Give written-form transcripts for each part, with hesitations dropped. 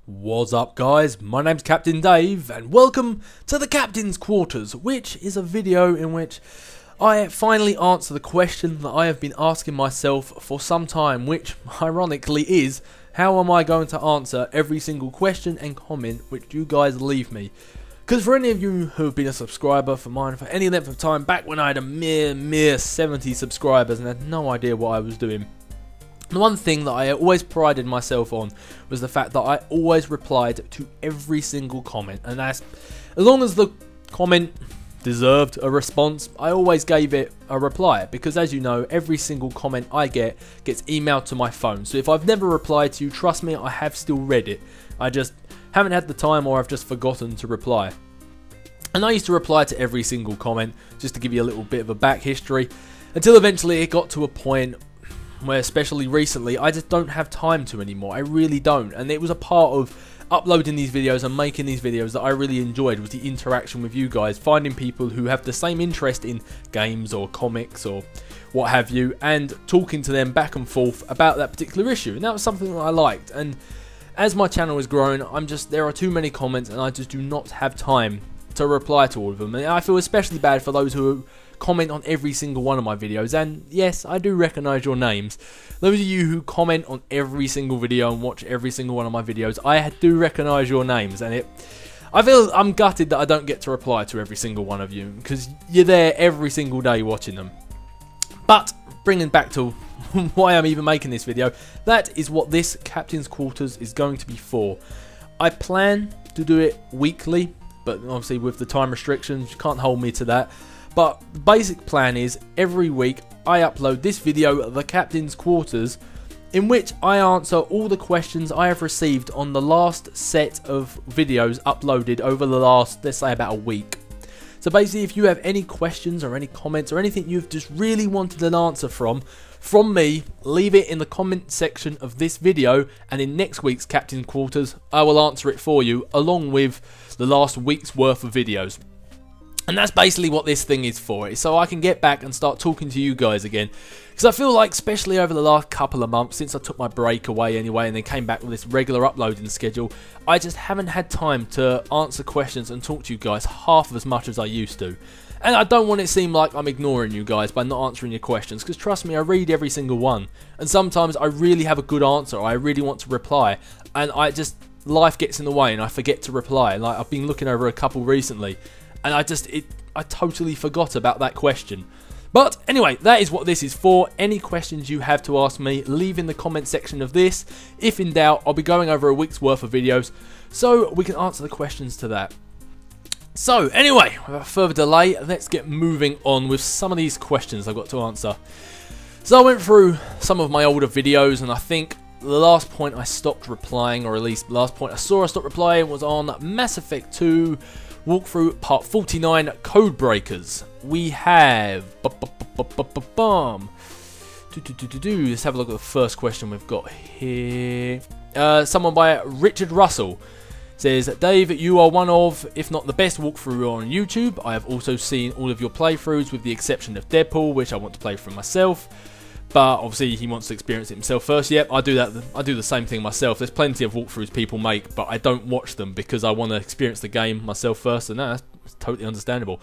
What's up guys, my name's Captain Dave and welcome to the Captain's Quarters, which is a video in which I finally answer the question that I have been asking myself for some time, which ironically is, how am I going to answer every single question and comment which you guys leave me? Because for any of you who have been a subscriber for mine for any length of time, back when I had a mere 70 subscribers and had no idea what I was doing, the one thing that I always prided myself on was the fact that I always replied to every single comment, and as long as the comment deserved a response, I always gave it a reply, because as you know, every single comment I get gets emailed to my phone. So if I've never replied to you, trust me, I have still read it. I just haven't had the time, or I've just forgotten to reply. And I used to reply to every single comment, just to give you a little bit of a back history, until eventually it got to a point where, especially recently, I just don't have time to anymore. I really don't. And it was a part of uploading these videos and making these videos that I really enjoyed, was the interaction with you guys, finding people who have the same interest in games or comics or what have you, and talking to them back and forth about that particular issue. And that was something that I liked. And as my channel has grown, there are too many comments and I just do not have time to reply to all of them. And I feel especially bad for those who comment on every single one of my videos, and yes, I do recognise your names. Those of you who comment on every single video and watch every single one of my videos, I do recognise your names, and I'm gutted that I don't get to reply to every single one of you, because you're there every single day watching them. But bringing back to why I'm even making this video, that is what this Captain's Quarters is going to be for. I plan to do it weekly, but obviously with the time restrictions, you can't hold me to that. But the basic plan is, every week I upload this video, The Captain's Quarters, in which I answer all the questions I have received on the last set of videos uploaded over the last, let's say, about a week. So basically, if you have any questions or any comments or anything you've just really wanted an answer from me, leave it in the comment section of this video, and in next week's Captain's Quarters, I will answer it for you, along with the last week's worth of videos. And that's basically what this thing is for, so I can get back and start talking to you guys again. Because I feel like, especially over the last couple of months, since I took my break away anyway and then came back with this regular uploading schedule, I just haven't had time to answer questions and talk to you guys half as much as I used to. And I don't want it to seem like I'm ignoring you guys by not answering your questions, because trust me, I read every single one. And sometimes I really have a good answer, or I really want to reply, and life gets in the way and I forget to reply. Like, I've been looking over a couple recently, and I totally forgot about that question. But anyway, that is what this is for. Any questions you have to ask me, leave in the comment section of this. If in doubt, I'll be going over a week's worth of videos, so we can answer the questions to that. So anyway, without further delay, let's get moving on with some of these questions I've got to answer. So I went through some of my older videos, and I think the last point I stopped replying, or at least the last point I saw I stopped replying, was on Mass Effect 2 walkthrough part 49, Code Breakers. We have let's have a look at the first question we've got here. Someone by Richard Russell says, Dave, you are one of, if not the best walkthrough on YouTube. I have also seen all of your playthroughs with the exception of Deadpool, which I want to play for myself. But obviously he wants to experience it himself first. Yep, I do that. I do the same thing myself. There's plenty of walkthroughs people make, but I don't watch them because I want to experience the game myself first, and that's totally understandable.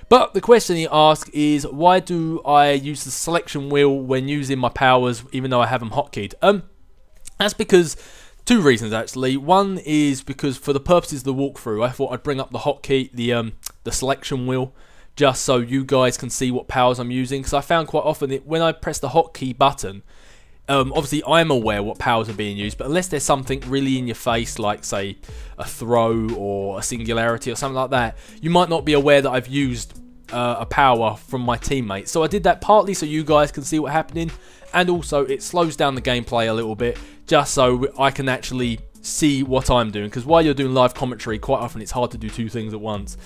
But the question he asks is, why do I use the selection wheel when using my powers, even though I have them hotkeyed? That's because two reasons actually. One is because for the purposes of the walkthrough, I thought I'd bring up the hotkey, the selection wheel, just so you guys can see what powers I'm using, because I found quite often when I press the hotkey button, obviously I'm aware what powers are being used, but unless there's something really in your face, like say a throw or a singularity or something like that, you might not be aware that I've used a power from my teammate. So I did that partly so you guys can see what's happening, and also it slows down the gameplay a little bit, just so I can actually see what I'm doing, because while you're doing live commentary, quite often it's hard to do two things at once.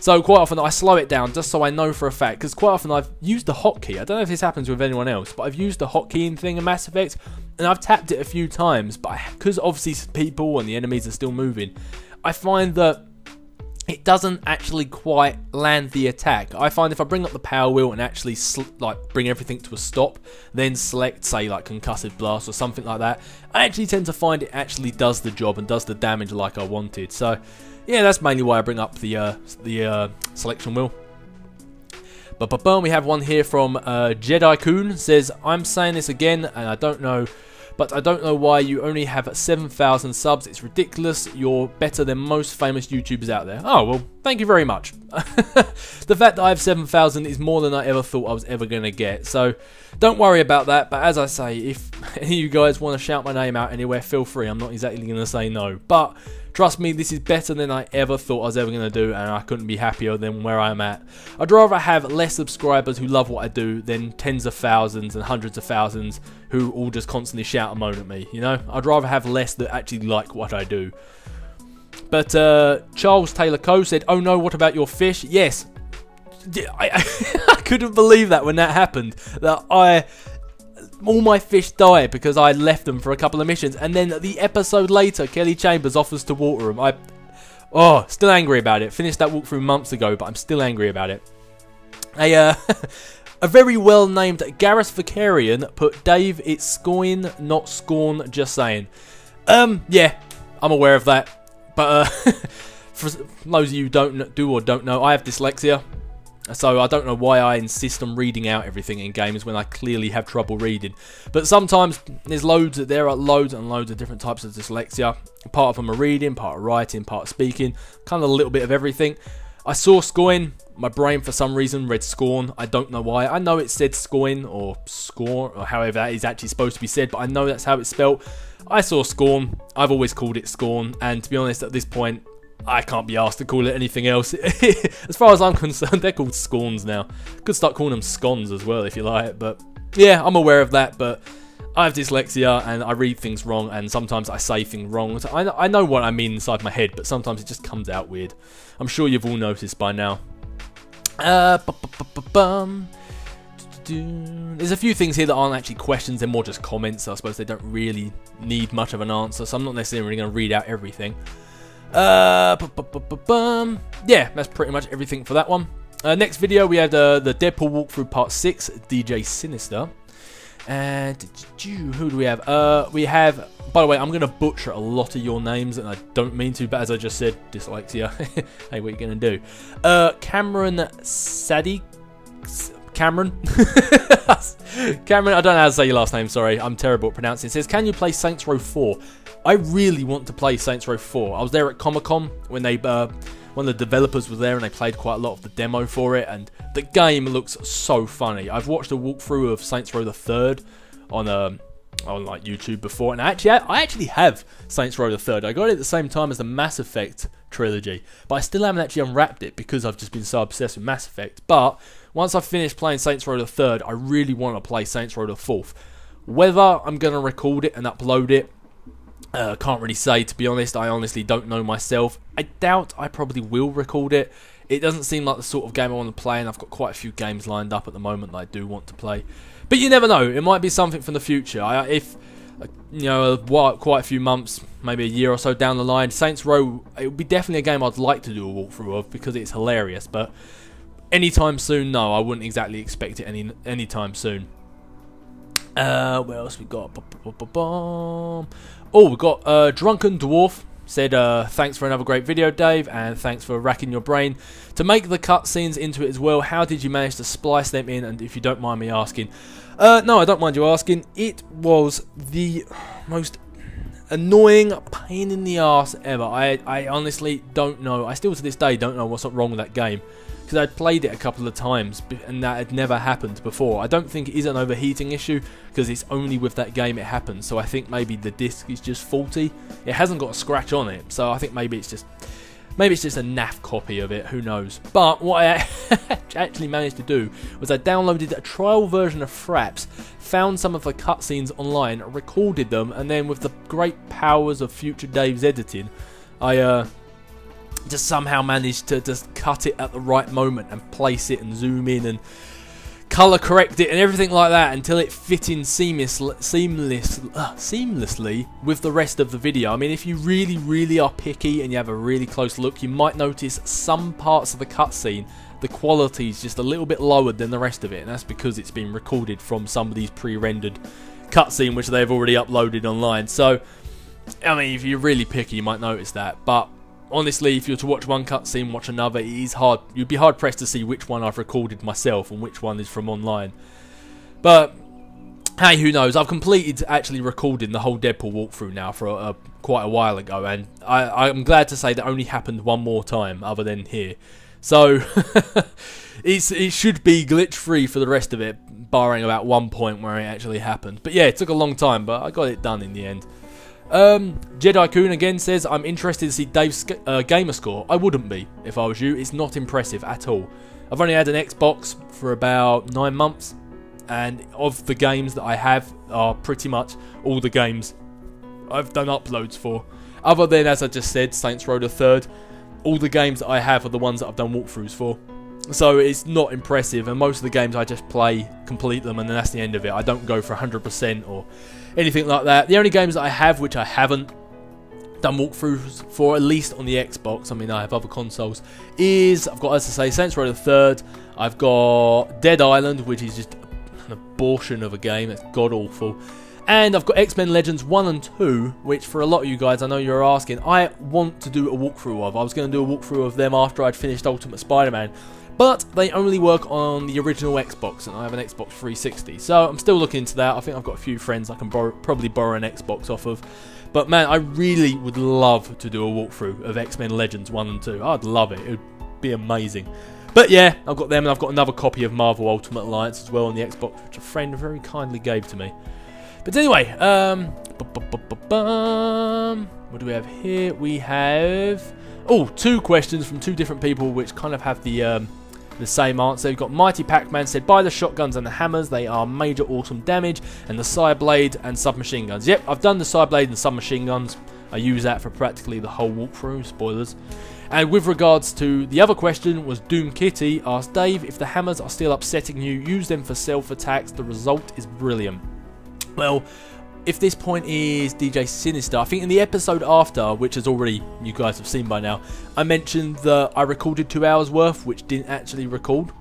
So quite often I slow it down just so I know for a fact, because quite often I've used the hotkey. I don't know if this happens with anyone else, but I've used the hotkeying thing in Mass Effect, and I've tapped it a few times, but because obviously people and the enemies are still moving, I find that it doesn't actually quite land the attack. I find if I bring up the power wheel and actually like bring everything to a stop, then select, say, like Concussive Blast or something like that, I actually tend to find it actually does the job and does the damage like I wanted. So yeah, that's mainly why I bring up the selection wheel. But we have one here from Jedi Kun. Says, I'm saying this again, and I don't know why you only have 7,000 subs. It's ridiculous. You're better than most famous YouTubers out there. Oh, well, thank you very much. The fact that I have 7,000 is more than I ever thought I was ever going to get. So don't worry about that. But as I say, if any of you guys want to shout my name out anywhere, feel free. I'm not exactly going to say no. But trust me, this is better than I ever thought I was ever going to do, and I couldn't be happier than where I'm at. I'd rather have less subscribers who love what I do than tens of thousands and hundreds of thousands who all just constantly shout and moan at me, you know? I'd rather have less that actually like what I do. But Charles Taylor Coe said, oh no, what about your fish? Yes. I couldn't believe that when that happened. That all my fish died because I left them for a couple of missions, and then the episode later, Kelly Chambers offers to water them. Still angry about it. Finished that walkthrough months ago, but I'm still angry about it. A very well-named Gareth Vicarian put, Dave, it's Scoin, not Scorn, just saying. Yeah, I'm aware of that. But for those of you who don't know, I have dyslexia. So I don't know why I insist on reading out everything in games when I clearly have trouble reading. But sometimes there are loads and loads of different types of dyslexia. Part of them are reading, part of writing, part of speaking. Kind of a little bit of everything. I saw Scoin. My brain for some reason read Scorn. I don't know why. I know it said Scoin or Scorn or however that is actually supposed to be said. But I know that's how it's spelt. I saw Scorn. I've always called it Scorn. And to be honest, at this point, I can't be asked to call it anything else. As far as I'm concerned, they're called Scorns now. Could start calling them Scones as well if you like. But yeah, I'm aware of that. But I have dyslexia and I read things wrong, and sometimes I say things wrong. So I know what I mean inside my head, but sometimes it just comes out weird. I'm sure you've all noticed by now. There's a few things here that aren't actually questions, they're more just comments. So I suppose they don't really need much of an answer, so I'm not necessarily going to read out everything. Yeah, that's pretty much everything for that one. Next video we had the Deadpool walkthrough part 6, DJ Sinister. And who do we have? We have, by the way, I'm going to butcher a lot of your names, and I don't mean to, but as I just said, dyslexia. Hey, what are you going to do? Cameron Sadiq. Cameron? Cameron, I don't know how to say your last name, sorry. I'm terrible at pronouncing it. It says, can you play Saints Row 4? I really want to play Saints Row 4. I was there at Comic-Con when they, one of the developers was there and they played quite a lot of the demo for it, and the game looks so funny. I've watched a walkthrough of Saints Row the 3rd on like YouTube before, and I actually have Saints Row the 3rd. I got it at the same time as the Mass Effect trilogy, but I still haven't actually unwrapped it because I've just been so obsessed with Mass Effect. But once I finish playing Saints Row the 3rd, I really want to play Saints Row the 4th. Whether I'm going to record it and upload it, can't really say, to be honest. I honestly don't know myself. I doubt I probably will record it. It doesn't seem like the sort of game I want to play, and I've got quite a few games lined up at the moment that I do want to play. But you never know, it might be something from the future. If, you know, quite a few months, maybe a year or so down the line, Saints Row, it would be definitely a game I'd like to do a walkthrough of because it's hilarious. But anytime soon, no, I wouldn't exactly expect it anytime soon. What else we got? Oh, we got Drunken Dwarf. Said, thanks for another great video, Dave, and thanks for racking your brain to make the cutscenes into it as well. How did you manage to splice them in? And if you don't mind me asking, no, I don't mind you asking. It was the most annoying pain in the ass ever. I honestly don't know. I still to this day don't know what's wrong with that game, because I'd played it a couple of times and that had never happened before. I don't think it is an overheating issue, because it's only with that game it happens. So I think maybe the disc is just faulty. It hasn't got a scratch on it, so I think maybe it's just a naff copy of it. Who knows? But what I actually managed to do was I downloaded a trial version of Fraps, found some of the cutscenes online, recorded them, and then with the great powers of future Dave's editing, I just somehow managed to just cut it at the right moment and place it and zoom in and colour correct it and everything like that until it fit in seamlessly with the rest of the video. I mean, if you really are picky and you have a really close look, you might notice some parts of the cutscene, the quality is just a little bit lower than the rest of it, and that's because it's been recorded from somebody's pre-rendered cutscene which they've already uploaded online. So, I mean, if you're really picky, you might notice that, but honestly, if you were to watch one cutscene, watch another, it is hard. You'd be hard pressed to see which one I've recorded myself and which one is from online. But hey, who knows? I've completed actually recording the whole Deadpool walkthrough now for quite a while ago, and I'm glad to say that only happened one more time, other than here. So it should be glitch free for the rest of it, barring about one point where it actually happened. But yeah, it took a long time, but I got it done in the end. Jedi Kun again says, I'm interested to see Dave's gamer score. I wouldn't be if I was you. It's not impressive at all. I've only had an Xbox for about 9 months, and of the games that I have are pretty much all the games I've done uploads for. Other than, as I just said, Saints Row the 3rd, all the games that I have are the ones that I've done walkthroughs for. So it's not impressive, and most of the games I just play, complete them, and then that's the end of it. I don't go for 100% or anything like that. The only games that I have which I haven't done walkthroughs for, at least on the Xbox, I mean I have other consoles, is, I've got, as I say, Saints Row the 3rd, I've got Dead Island, which is just an abortion of a game, it's god awful, and I've got X-Men Legends 1 and 2, which for a lot of you guys, I know you're asking, I want to do a walkthrough of. I was going to do a walkthrough of them after I'd finished Ultimate Spider-Man, but they only work on the original Xbox, and I have an Xbox 360, so I'm still looking into that. I think I've got a few friends I can probably borrow an Xbox off of. But man, I really would love to do a walkthrough of X-Men Legends 1 and 2. I'd love it. It would be amazing. But yeah, I've got them, and I've got another copy of Marvel Ultimate Alliance as well on the Xbox, which a friend very kindly gave to me. But anyway, what do we have here? We have, oh, 2 questions from 2 different people, which kind of have the same answer. We've got Mighty Pac-Man said, buy the shotguns and the hammers, they are major awesome damage, and the Psyblade and submachine guns. Yep, I've done the Psyblade and submachine guns. I use that for practically the whole walkthrough, spoilers. And with regards to the other question, was Doom Kitty asked Dave, if the hammers are still upsetting you, use them for self-attacks, the result is brilliant. Well, if this point is DJ Sinister, I think in the episode after, which is already, you guys have seen by now, I mentioned that I recorded 2 hours worth, which didn't actually record,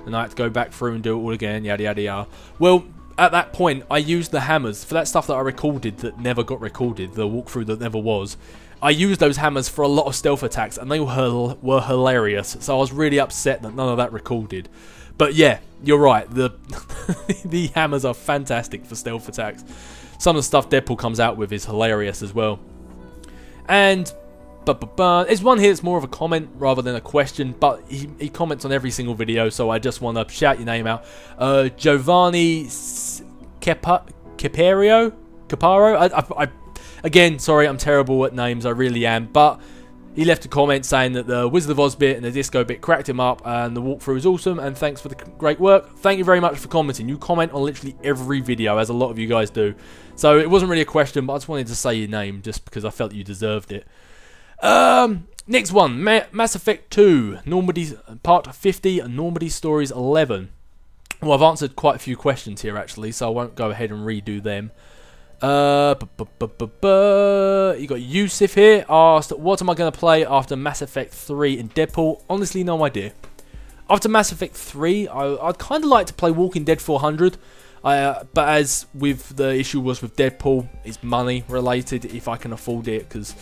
and I had to go back through and do it all again, yada yada yada. Well, at that point, I used the hammers for that stuff that I recorded that never got recorded, the walkthrough that never was. I used those hammers for a lot of stealth attacks, and they were hilarious, so I was really upset that none of that recorded. But yeah, you're right, the the hammers are fantastic for stealth attacks. Some of the stuff Deadpool comes out with is hilarious as well. And there's one here that's more of a comment rather than a question, but he comments on every single video, so I just want to shout your name out. Giovanni Caparo? Again, sorry, I'm terrible at names, I really am, but he left a comment saying that the Wizard of Oz bit and the Disco bit cracked him up, and the walkthrough is awesome, and thanks for the great work. Thank you very much for commenting. You comment on literally every video, as a lot of you guys do. So it wasn't really a question, but I just wanted to say your name, just because I felt you deserved it. Next one, Mass Effect 2, Normandy Part 50, and Normandy Stories 11. Well, I've answered quite a few questions here, actually, so I won't go ahead and redo them. You got Yusuf here, asked, what am I going to play after Mass Effect 3 and Deadpool? Honestly, no idea. After Mass Effect 3, I'd kind of like to play Walking Dead 400, but as with the issue was with Deadpool, it's money related, if I can afford it, because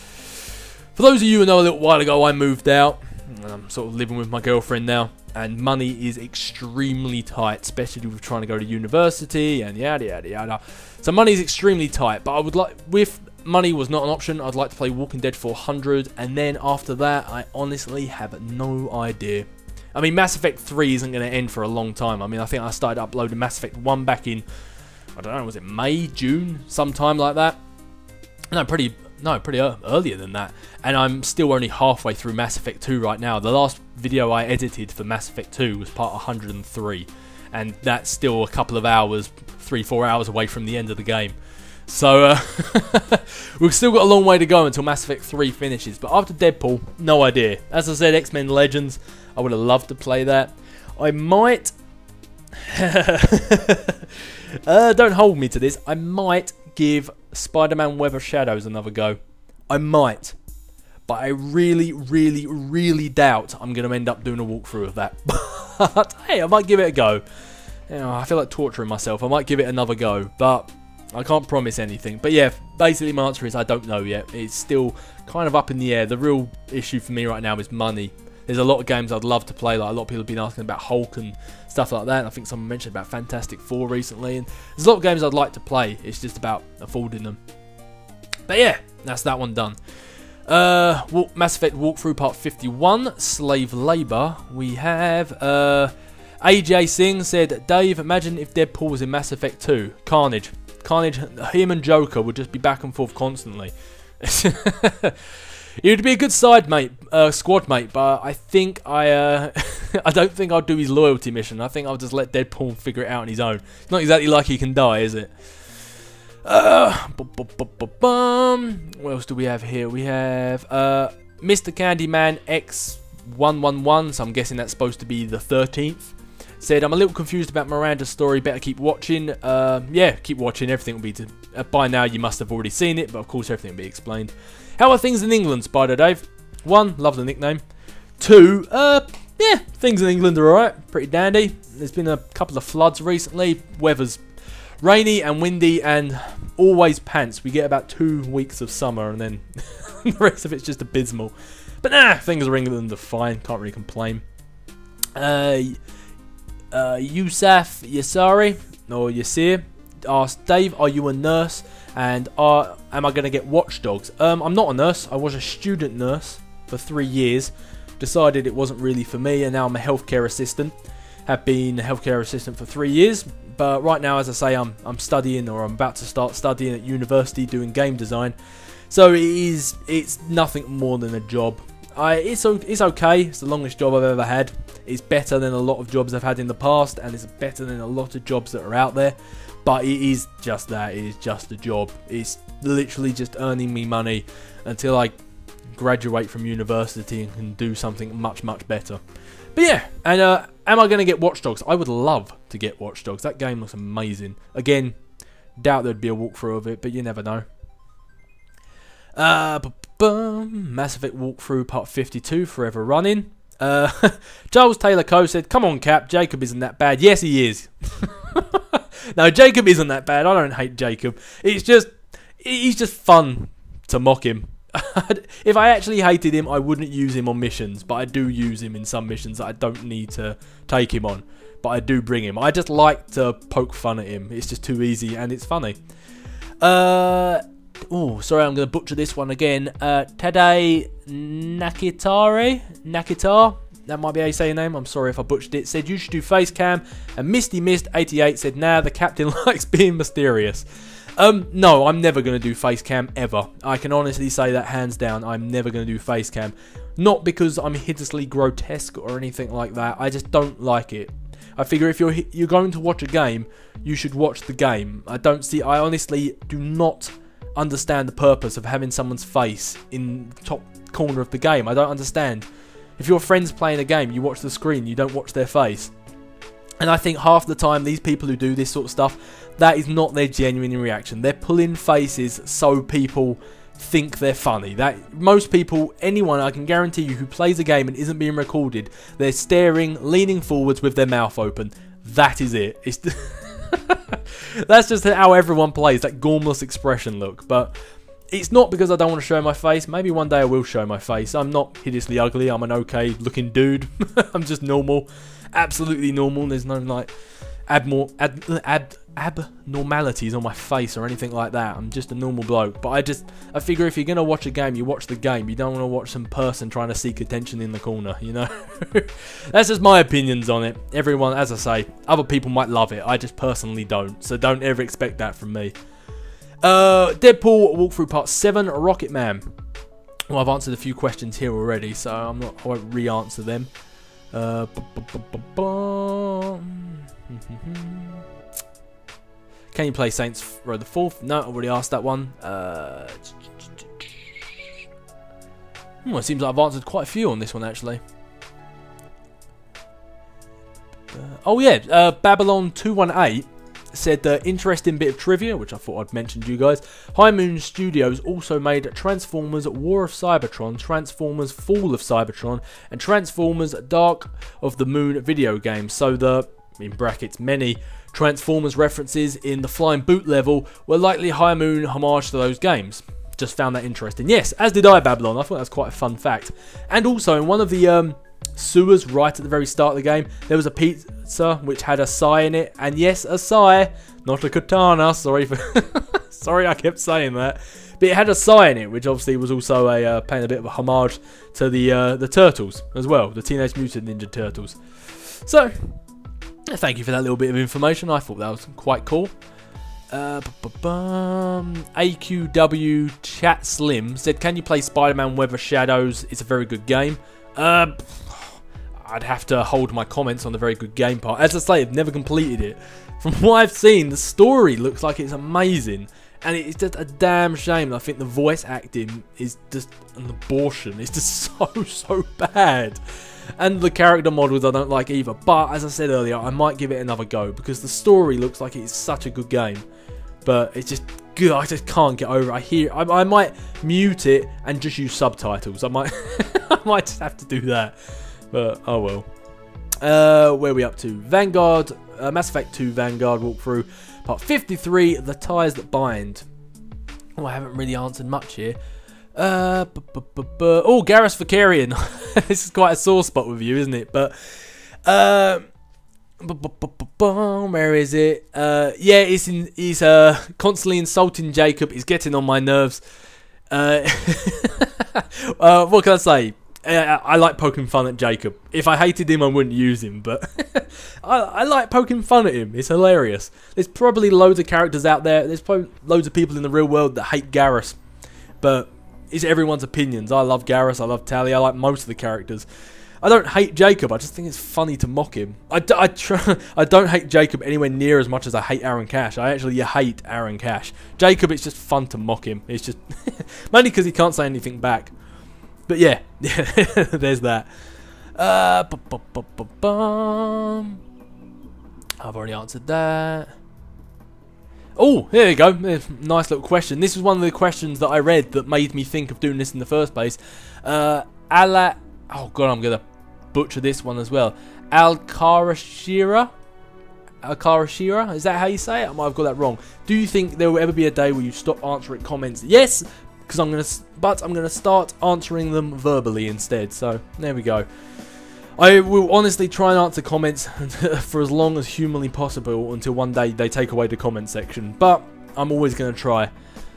for those of you who know, a little while ago I moved out, and I'm sort of living with my girlfriend now, and money is extremely tight, especially with trying to go to university and yada yada yada. So money is extremely tight, but I would like, if money was not an option, I'd like to play Walking Dead 400, and then after that, I honestly have no idea. I mean, Mass Effect 3 isn't going to end for a long time. I mean, I think I started uploading Mass Effect 1 back in, I don't know, was it May, June, sometime like that? No, pretty earlier than that, and I'm still only halfway through Mass Effect 2 right now. The last video I edited for Mass Effect 2 was part 103, and that's still a couple of hours, 3-4 hours away from the end of the game. So we've still got a long way to go until Mass Effect 3 finishes, but after Deadpool, no idea. As I said, X-Men Legends, I would have loved to play that. I might Don't hold me to this. I might give Spider-Man Web of Shadows another go. I might. But I really, really, really doubt I'm going to end up doing a walkthrough of that. But, hey, I might give it a go. You know, I feel like torturing myself. I might give it another go. But I can't promise anything. But yeah, basically my answer is I don't know yet. It's still kind of up in the air. The real issue for me right now is money. There's a lot of games I'd love to play. Like a lot of people have been asking about Hulk and stuff like that. And I think someone mentioned about Fantastic Four recently. And there's a lot of games I'd like to play. It's just about affording them. But yeah, that's that one done. Mass Effect walkthrough part 51, Slave Labour. We have AJ Singh said, Dave, imagine if Deadpool was in Mass Effect 2. Carnage, him and Joker would just be back and forth constantly. It would be a good squad mate, but I think I don't think I'll do his loyalty mission. I think I'll just let Deadpool figure it out on his own. It's not exactly like he can die, is it? What else do we have here? We have Mr. Candyman X111, so I'm guessing that's supposed to be the 13th. Said, I'm a little confused about Miranda's story, better keep watching. Yeah, keep watching, everything will be... by now you must have already seen it, but of course everything will be explained. How are things in England, Spider Dave? 1, love the nickname. 2, yeah, things in England are alright, pretty dandy. There's been a couple of floods recently, weather's rainy and windy and always pants. We get about 2 weeks of summer and then the rest of it's just abysmal. But nah, things in England are fine, can't really complain. Yusuf Yasari, or Yasir, asked, Dave, are you a nurse? And am I going to get Watch Dogs? I'm not a nurse. I was a student nurse for 3 years. Decided it wasn't really for me, and now I'm a healthcare assistant. Have been a healthcare assistant for 3 years. But right now, as I say, I'm studying, or I'm about to start studying at university doing game design. So it's nothing more than a job. It's okay. It's the longest job I've ever had. It's better than a lot of jobs I've had in the past, and it's better than a lot of jobs that are out there. But it is just that. It is just a job. It's literally just earning me money until I graduate from university and can do something much, much better. But yeah, and am I going to get Watch Dogs? I would love to get Watch Dogs. That game looks amazing. Again, doubt there'd be a walkthrough of it, but you never know. Mass Effect walkthrough part 52, forever running. Giles Taylor Co said, come on Cap, Jacob isn't that bad. Yes he is. No, Jacob isn't that bad. I don't hate Jacob. He's just fun to mock him. If I actually hated him, I wouldn't use him on missions, but I do use him in some missions that I don't need to take him on. But I do bring him. I just like to poke fun at him. It's just too easy and it's funny. Oh, sorry, I'm going to butcher this one again. Tadei Nakitar, that might be how you say your name. I'm sorry if I butchered it. Said you should do face cam. And Misty Mist 88 said, nah, the captain likes being mysterious. No, I'm never going to do face cam ever. I can honestly say that hands down. I'm never going to do face cam. Not because I'm hideously grotesque or anything like that. I just don't like it. I figure if you're going to watch a game, you should watch the game. I honestly do not understand the purpose of having someone's face in the top corner of the game. I don't understand. If your friend's playing a game, you watch the screen, you don't watch their face. And I think half the time these people who do this sort of stuff, that is not their genuine reaction. They're pulling faces so people think they're funny. That most people, anyone I can guarantee you who plays a game and isn't being recorded, they're staring, leaning forwards with their mouth open. That is it. It's that's just how everyone plays, that gormless expression look. But it's not because I don't want to show my face. Maybe one day I will show my face. I'm not hideously ugly. I'm an okay looking dude. I'm just normal. Absolutely normal. There's no like abnormalities on my face or anything like that. I'm just a normal bloke. But I figure if you're going to watch a game, you watch the game. You don't want to watch some person trying to seek attention in the corner, you know? That's just my opinions on it. Everyone, as I say, other people might love it. I just personally don't. So don't ever expect that from me. Deadpool walkthrough part 7, Rocket Man. Well, I've answered a few questions here already, so I won't re-answer them. Can you play Saints Row the 4th? No, I already asked that one. It seems like I've answered quite a few on this one, actually. Oh yeah, Babylon 218 said interesting bit of trivia, which I thought I'd mention to you guys. High Moon Studios also made Transformers War of Cybertron, Transformers Fall of Cybertron, and Transformers Dark of the Moon video games. So the, in brackets, many Transformers references in the Flying Boot level were likely High Moon homage to those games. Just found that interesting. Yes, as did I, Babylon. I thought that's quite a fun fact. And also in one of the sewers right at the very start of the game, there was a pizza which had a sai in it, and yes, a sai, not a katana. Sorry for sorry I kept saying that, but it had a sai in it, which obviously was also a paying a bit of a homage to the turtles as well, the Teenage Mutant Ninja Turtles. So thank you for that little bit of information. I thought that was quite cool. AQW Chat Slim said, can you play Spider-Man Web of Shadows? It's a very good game. I'd have to hold my comments on the very good game part. As I say, I've never completed it. From what I've seen, the story looks like it's amazing. And it's just a damn shame. I think the voice acting is just an abortion. It's just so bad. And the character models I don't like either. But, as I said earlier, I might give it another go. Because the story looks like it's such a good game. But it's just good. I just can't get over it. I might mute it and just use subtitles. I might I might just have to do that. But oh well. Where are we up to? Vanguard, Mass Effect 2 Vanguard walkthrough, part 53, The Ties That Bind. Oh, I haven't really answered much here. Oh, Garrus Vakarian. This is quite a sore spot with you, isn't it? But where is it? Yeah, he's constantly insulting Jacob. He's getting on my nerves. What can I say? I like poking fun at Jacob. If I hated him, I wouldn't use him, but I like poking fun at him. It's hilarious. There's probably loads of characters out there. There's probably loads of people in the real world that hate Garrus, but it's everyone's opinions. I love Garrus. I love Tali. I like most of the characters. I don't hate Jacob. I just think it's funny to mock him. I don't hate Jacob anywhere near as much as I hate Aaron Cash. I actually hate Aaron Cash. Jacob, it's just fun to mock him. It's just mainly because he can't say anything back. But yeah, there's that. I've already answered that. Oh, there you go. Nice little question. This was one of the questions that I read that made me think of doing this in the first place. Oh god, I'm gonna butcher this one as well. Alkarashira? Is that how you say it? I might have got that wrong. Do you think there will ever be a day where you stop answering comments? Yes, because I'm gonna start answering them verbally instead. So there we go. I will honestly try and answer comments for as long as humanly possible until one day they take away the comment section. But I'm always gonna try.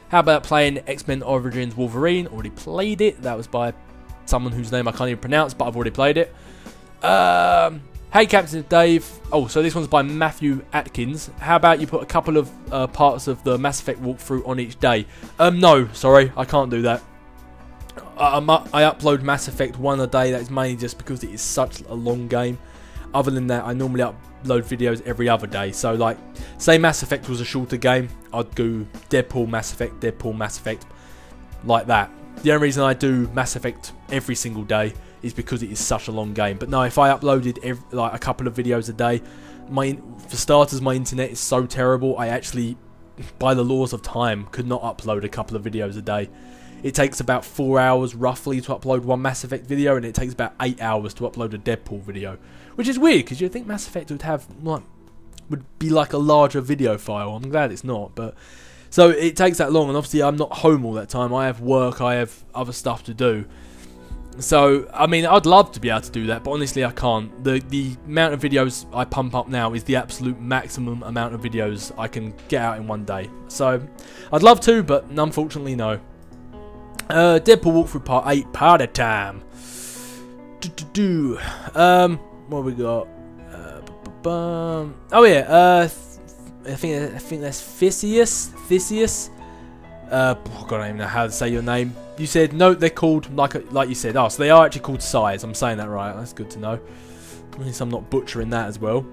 How about playing X-Men Origins Wolverine? Already played it. That was by someone whose name I can't even pronounce, but I've already played it. Hey Captain Dave. Oh, so this one's by Matthew Atkins. How about you put a couple of parts of the Mass Effect walkthrough on each day? No, sorry, I can't do that. I upload Mass Effect 1 a day. That's mainly just because it is such a long game. Other than that, I normally upload videos every other day. So, like, say Mass Effect was a shorter game, I'd do Deadpool, Mass Effect, like that. The only reason I do Mass Effect every single day is because it is such a long game. But no, if I uploaded like a couple of videos a day, for starters, my internet is so terrible. I actually, by the laws of time, could not upload a couple of videos a day. It takes about 4 hours roughly to upload one Mass Effect video, and it takes about 8 hours to upload a Deadpool video, which is weird because you'd think Mass Effect would be like a larger video file. I'm glad it's not, but so it takes that long, and obviously I'm not home all that time. I have work, I have other stuff to do. So, I mean, I'd love to be able to do that, but honestly I can't. The amount of videos I pump up now is the absolute maximum amount of videos I can get out in one day. So, I'd love to, but unfortunately no. Deadpool walkthrough part 8, party time. What we got? Oh yeah, I think that's Theseus. Oh god, I don't even know how to say your name. You said no, they're called like you said. Oh, so they are actually called size. I'm saying that right. That's good to know. At least I'm not butchering that as well.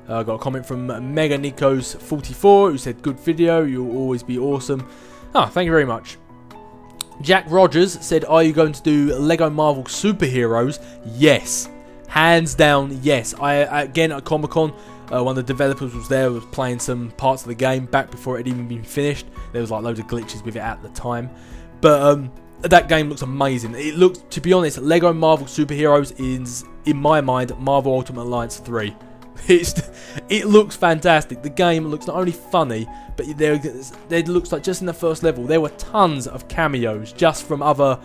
I got a comment from Mega Nikos44 who said good video. You'll always be awesome. Oh, thank you very much. Jack Rogers said, are you going to do Lego Marvel Superheroes? Yes. Hands down, yes. Again, at Comic-Con, one of the developers was there, was playing some parts of the game back before it had even been finished. There was like loads of glitches with it at the time. But that game looks amazing. It looks, to be honest, Lego Marvel Superheroes is, in my mind, Marvel Ultimate Alliance 3. It looks fantastic. The game looks not only funny, but it looks like just in the first level, there were tons of cameos just from other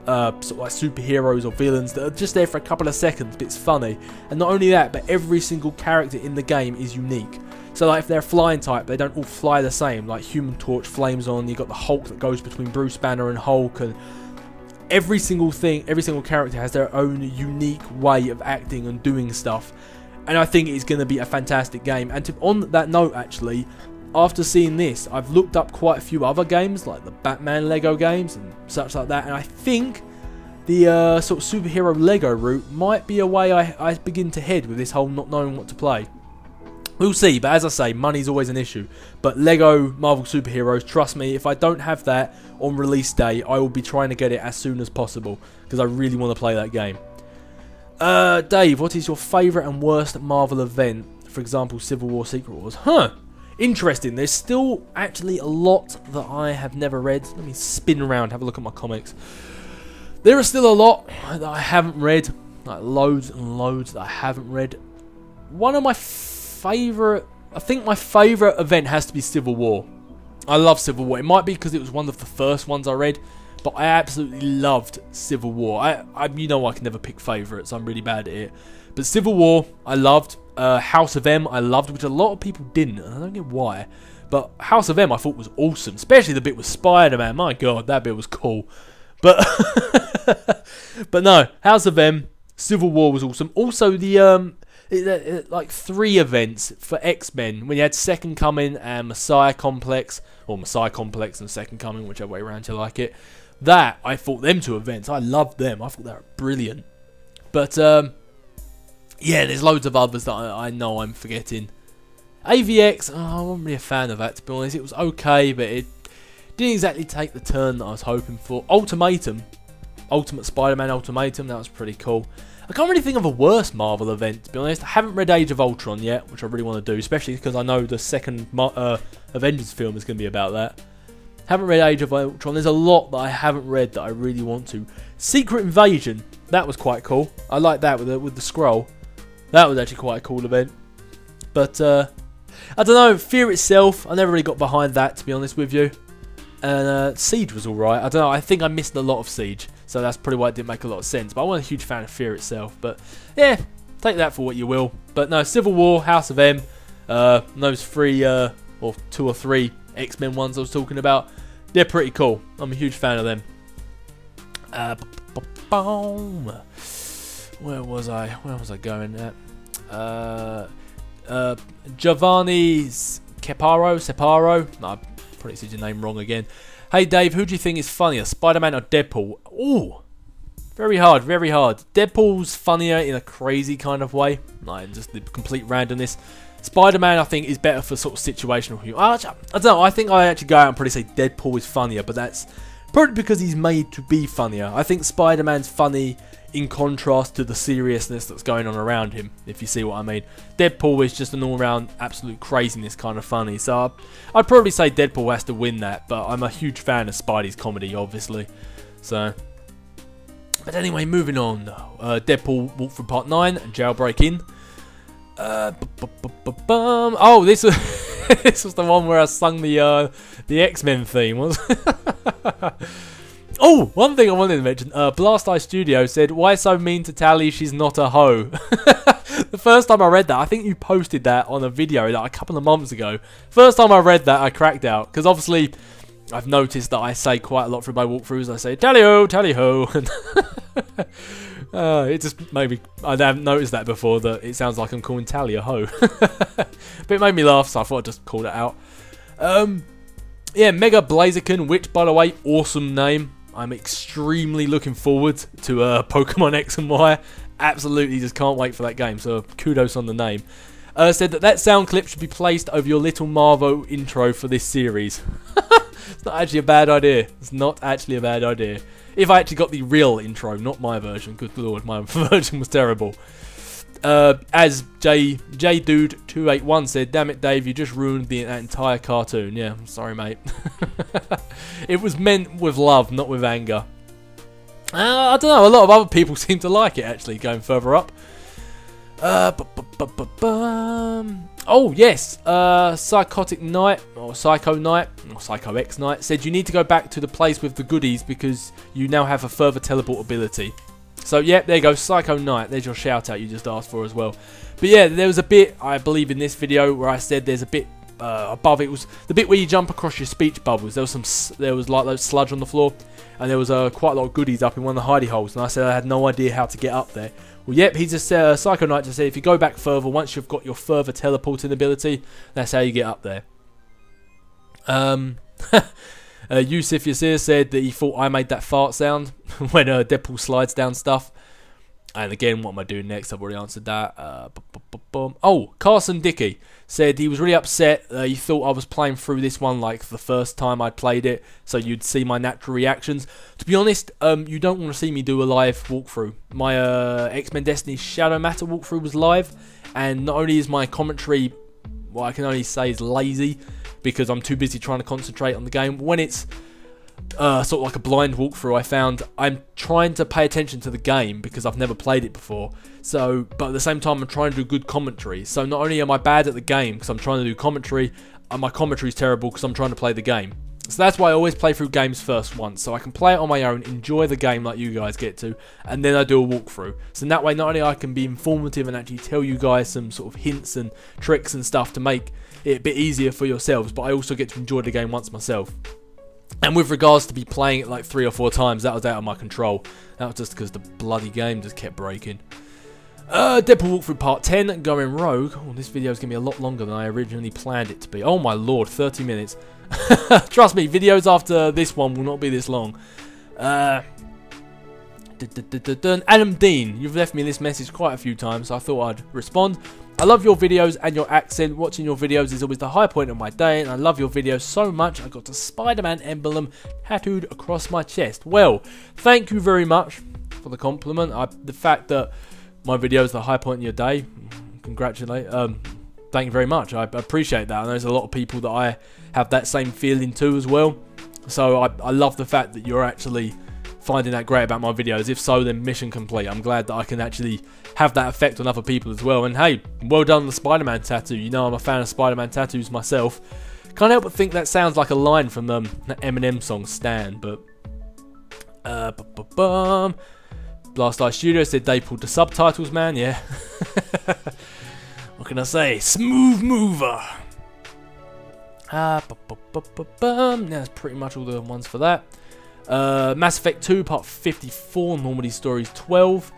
sort of like superheroes or villains that are just there for a couple of seconds, but it's funny. And not only that, but every single character in the game is unique. So like if they're a flying type, they don't all fly the same. Like Human Torch, Flames on, you've got the Hulk that goes between Bruce Banner and Hulk, and every single character has their own unique way of acting and doing stuff. And I think it's going to be a fantastic game. And on that note, actually, after seeing this, I've looked up quite a few other games, like the Batman Lego games and such like that. And I think the sort of superhero Lego route might be a way I begin to head with this whole not knowing what to play. We'll see, but as I say, money's always an issue. But Lego Marvel Superheroes, trust me, if I don't have that on release day, I will be trying to get it as soon as possible, because I really want to play that game. Dave, what is your favourite and worst Marvel event? For example, Civil War, Secret Wars. Interesting. There's still actually a lot that I have never read. Let me spin around, have a look at my comics. There are still a lot that I haven't read. Like loads and loads that I haven't read. One of my favourite... I think my favourite event has to be Civil War. I love Civil War. It might be because it was one of the first ones I read. But I absolutely loved Civil War. You know I can never pick favourites. I'm really bad at it. But Civil War, I loved. House of M, I loved, which a lot of people didn't. And I don't get why. But House of M, I thought was awesome. Especially the bit with Spider-Man. My God, that bit was cool. But but no, House of M, Civil War was awesome. Also, the like 3 events for X-Men when you had Second Coming and Messiah Complex, or Messiah Complex and Second Coming, whichever way around you like it. That, I thought them 2 events, I loved them. I thought they were brilliant. But, yeah, there's loads of others that I know I'm forgetting. AVX, I wasn't really a fan of that, to be honest. It was okay, but it didn't exactly take the turn that I was hoping for. Ultimatum, Ultimate Spider-Man Ultimatum, that was pretty cool. I can't really think of a worse Marvel event, to be honest. I haven't read Age of Ultron yet, which I really want to do, especially because I know the second Avengers film is going to be about that. Haven't read Age of Ultron. There's a lot that I haven't read that I really want to. Secret Invasion. That was quite cool. I like that with the scroll. That was actually quite a cool event. But, I don't know. Fear itself, I never really got behind that, to be honest with you. And Siege was alright. I don't know. I think I missed a lot of Siege. So that's probably why it didn't make a lot of sense. But I wasn't a huge fan of Fear itself. But, yeah. Take that for what you will. But no, Civil War, House of M. Those 3, or 2 or 3 X-Men ones I was talking about, they're pretty cool. I'm a huge fan of them. Where was I going at? Giovanni Separo. No, I probably said your name wrong again. Hey Dave, who do you think is funnier, Spider-Man or Deadpool? Ooh, very hard, very hard. Deadpool's funnier in a crazy kind of way, like just the complete randomness. Spider-Man, I think, is better for sort of situational humor. I don't know, I think I actually go out and probably say Deadpool is funnier, but that's probably because he's made to be funnier. I think Spider-Man's funny in contrast to the seriousness that's going on around him, if you see what I mean. Deadpool is just an all-round absolute craziness kind of funny, so I'd probably say Deadpool has to win that, but I'm a huge fan of Spidey's comedy, obviously. So, but anyway, moving on. Deadpool Walk Through Part 9, Jailbreak In. Oh, this was this was the one where I sung the X-Men theme. Oh, one thing I wanted to mention. Blast Eye Studio said, "Why so mean to Tally? She's not a hoe." The first time I read that, I think you posted that on a video like a couple of months ago. First time I read that, I cracked out because obviously I've noticed that I say quite a lot through my walkthroughs. I say tally-ho, tally-ho. It just made me... I haven't noticed that before, that it sounds like I'm calling Tally a hoe. But it made me laugh, so I thought I'd just call it out. Yeah, Mega Blaziken, which, by the way, awesome name. I'm extremely looking forward to Pokemon X and Y. Absolutely just can't wait for that game, so kudos on the name. Said that sound clip should be placed over your Little Marvo intro for this series. It's not actually a bad idea. It's not actually a bad idea. If I actually got the real intro, not my version. Good lord, my version was terrible. As JDude281 said, damn it, Dave, you just ruined that entire cartoon. Yeah, I'm sorry, mate. It was meant with love, not with anger. I don't know, a lot of other people seem to like it, actually, going further up. Oh, yes, Psychotic Knight, or Psycho Knight, or Psycho X Knight, said you need to go back to the place with the goodies because you now have a further teleport ability. So, yeah, there you go, Psycho Knight. There's your shout-out you just asked for as well. But, yeah, there was a bit, I believe, in this video where I said there's a bit above. It was the bit where you jump across your speech bubbles. There was like those sludge on the floor, and there was quite a lot of goodies up in one of the hidey holes. And I said I had no idea how to get up there. Well, yep, he just said, Psycho Knight just said if you go back further, once you've got your further teleporting ability, that's how you get up there. Yusuf Yasir said that he thought I made that fart sound when Deadpool slides down stuff. And again, what am I doing next? I've already answered that. Oh, Carson Dickey said he was really upset. He thought I was playing through this one like the first time I played it, so you'd see my natural reactions. To be honest, you don't want to see me do a live walkthrough. My X-Men Destiny Shadow Matter walkthrough was live, and not only is my commentary, well, I can only say is lazy, because I'm too busy trying to concentrate on the game. When it's sort of like a blind walkthrough, I found I'm trying to pay attention to the game because I've never played it before. So, but at the same time, I'm trying to do good commentary. So not only am I bad at the game because I'm trying to do commentary, and my commentary is terrible because I'm trying to play the game. So that's why I always play through games first once, so I can play it on my own, enjoy the game like you guys get to, and then I do a walkthrough. So in that way, not only I can be informative and actually tell you guys some sort of hints and tricks and stuff to make it a bit easier for yourselves, but I also get to enjoy the game once myself. And with regards to be playing it like 3 or 4 times, that was out of my control. That was just because the bloody game just kept breaking. Deadpool walkthrough part 10, going rogue. Oh, this video is going to be a lot longer than I originally planned it to be. Oh my lord, 30 minutes. Trust me, videos after this one will not be this long. Adam Dean, you've left me this message quite a few times, so I thought I'd respond. I love your videos and your accent. Watching your videos is always the high point of my day, and I love your videos so much I got a Spider-Man emblem tattooed across my chest. Well, thank you very much for the compliment. The fact that my video is the high point in your day, congratulate. Thank you very much. I appreciate that. And there's a lot of people that I have that same feeling too as well. So I love the fact that you're actually finding that great about my videos. If so, then mission complete. I'm glad that I can actually have that effect on other people as well. And hey, well done on the Spider-Man tattoo. You know I'm a fan of Spider-Man tattoos myself. Can't help but think that sounds like a line from the Eminem song Stan. But Blast Eye Studio said they pulled the subtitles, man. Yeah. What can I say? Smooth mover. That's pretty much all the ones for that. Mass Effect 2 Part 54, Normandy Stories 12.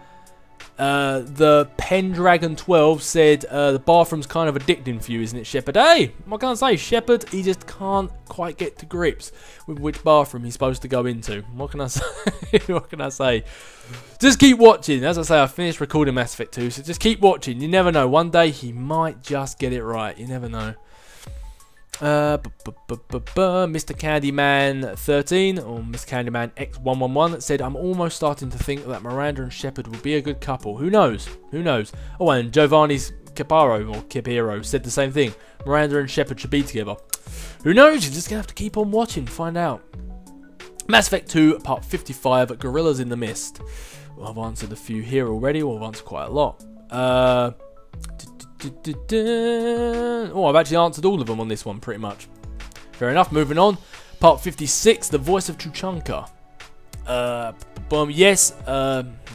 The Pendragon 12 said the bathroom's kind of addicting for you, isn't it, Shepard? Hey, what can I say? Shepard, he just can't quite get to grips with which bathroom he's supposed to go into. What can I say? What can I say? Just keep watching. As I say, I finished recording Mass Effect 2, so just keep watching. You never know. One day he might just get it right. You never know. Mr. Candyman 13 or Mr. Candyman X111 said, I'm almost starting to think that Miranda and Shepard would be a good couple. Who knows? Who knows? Oh, and Giovanni's Kiparo said the same thing. Miranda and Shepard should be together. Who knows? You're just gonna have to keep on watching, find out. Mass Effect 2 Part 55, Gorillas in the Mist. Well, I've answered a few here already. Well, I've answered quite a lot. Oh, I've actually answered all of them on this one, pretty much. Fair enough, moving on. Part 56, The Voice of Tuchanka. Yes,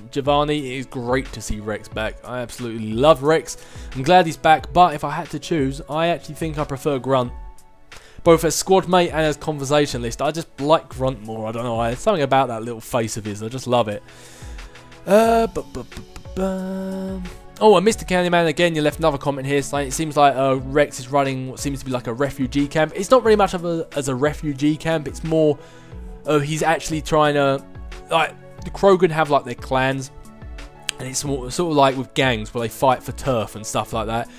Giovanni, it is great to see Rex back. I absolutely love Rex. I'm glad he's back, but if I had to choose, I actually think I prefer Grunt. Both as squad mate and as conversationalist. I just like Grunt more, I don't know. There's something about that little face of his, I just love it. Oh, and Mr. Candyman, again, you left another comment here saying it seems like Rex is running what seems to be like a refugee camp. It's not really much of as a refugee camp. It's more he's actually trying to, like, the Krogan have like their clans, And it's sort of like with gangs where they fight for turf and stuff like that.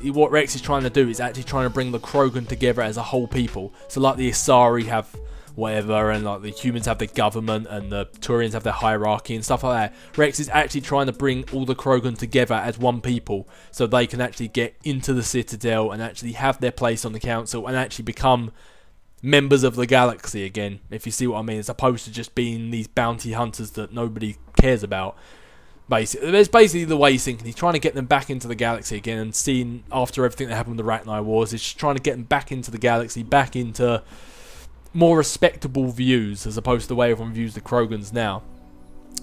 What Rex is trying to do is actually trying to bring the Krogan together as a whole people. So like the Asari have whatever, and like the humans have the government, and the Turians have their hierarchy and stuff like that. Rex is actually trying to bring all the Krogan together as one people, so they can actually get into the Citadel and actually have their place on the council and actually become members of the galaxy again, if you see what I mean, as opposed to just being these bounty hunters that nobody cares about. Basically, that's basically the way he's thinking. He's trying to get them back into the galaxy again, and seeing after everything that happened with the Rachni Wars, he's just trying to get them back into the galaxy, back into more respectable views, as opposed to the way everyone views the Krogans now.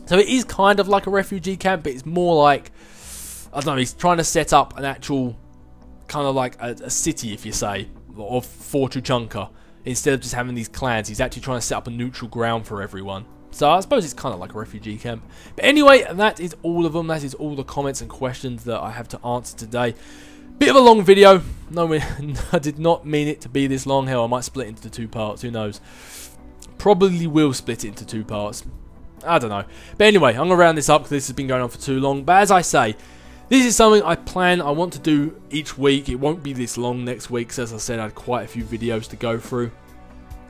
So it is kind of like a refugee camp, but it's more like, I don't know, he's trying to set up an actual, kind of like a city, if you say, of for Tuchanka. Instead of just having these clans, he's actually trying to set up a neutral ground for everyone. So I suppose it's kind of like a refugee camp. But anyway, that is all of them. That is all the comments and questions that I have to answer today. Bit of a long video. No, I did not mean it to be this long. Hell, I might split it into 2 parts. Who knows? Probably will split it into 2 parts. I don't know. But anyway, I'm going to round this up because this has been going on for too long. But as I say, this is something I want to do each week. It won't be this long next week, because as I said, I had quite a few videos to go through.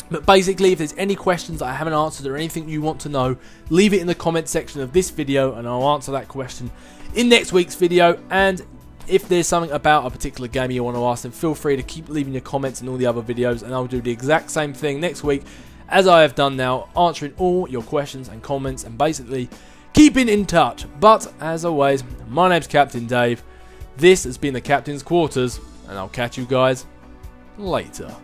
But basically, if there's any questions that I haven't answered or anything you want to know, leave it in the comment section of this video and I'll answer that question in next week's video. And if there's something about a particular game you want to ask, then feel free to keep leaving your comments in all the other videos, and I'll do the exact same thing next week as I have done now, answering all your questions and comments and basically keeping in touch. But as always, my name's Captain Dave. This has been the Captain's Quarters, and I'll catch you guys later.